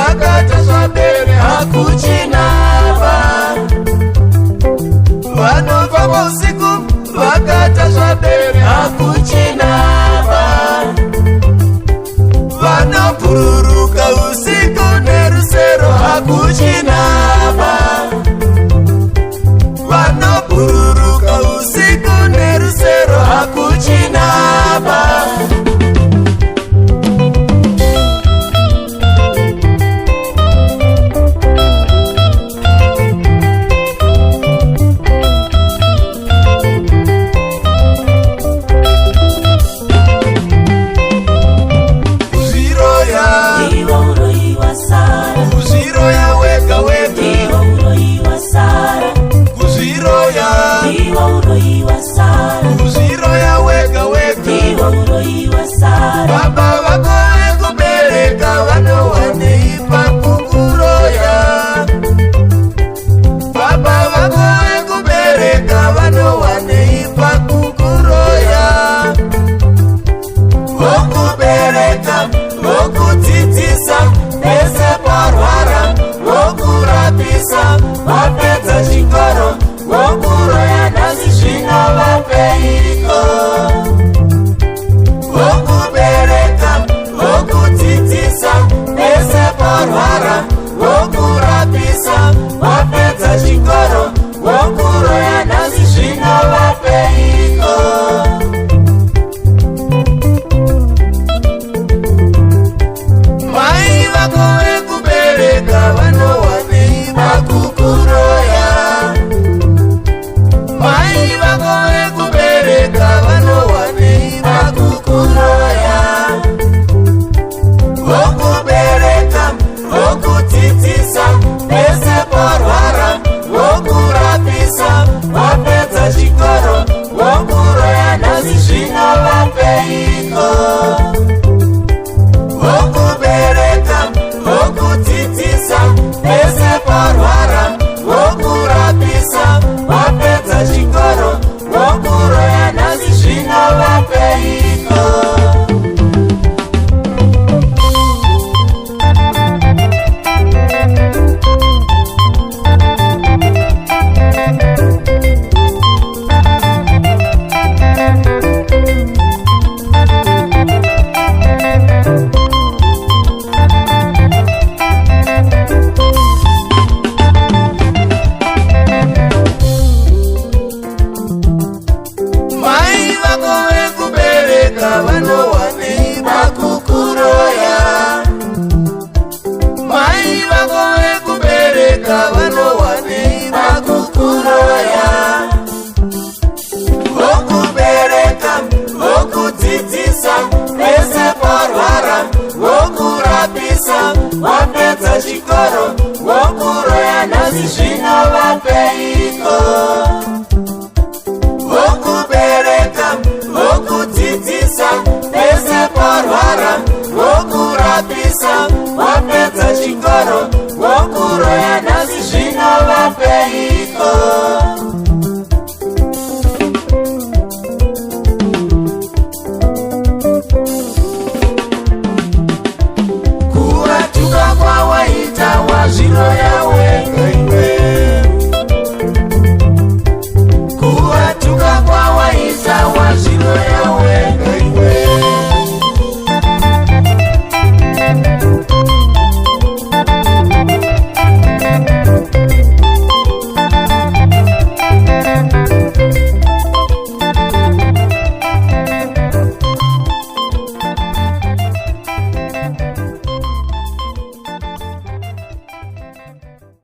vakatasva bere hakuchinava. Vanofamba usiku vakatasva bere hakuchinava. Vanobhururuka usiku nerusero hakuchinava. Vanobhururuka usiku nerusero hakuchinava. Baba vako vekubereka vanowaneipa kukuroya. Baba vako vekubereka vanowaneipa kukuroya. Vokubereka, vokudzidzisa, pese parwara, vokurapisa, vapedza chikoro, vokuroya nhasi zvino vapeiko. Vokubereka, vokudzidzisa, pese parwara, vokurapisa, vapedza chikoro, vokuroya nhasi zvino vapeiko. Mai vako vekubereka vanowanei vakukuroya. Mai vako vekubereka vanowanei vakukuroya. Vokubereka, vokudzidzisa, pese parwara, vokurapisa, vapedza chikoro, vokuroya nhasi zvino vapeiko. Vokubereka, vokudzidzisa, pese parwara, vokurapisa, vapedza chikoro, vokuroya nhasi zvino vapeiko. Mai vako vekubereka vanowanei vakukuroya. Mai vako vekubereka vanowanei vakukuroya. Vokubereka, vokudzidzisa, pese parwara, vokurapisa, vapedza chikoro, vokuroya nhasi zvino vapeiko. Vokubereka, vokudzidzisa, pese parwara, vokurapisa,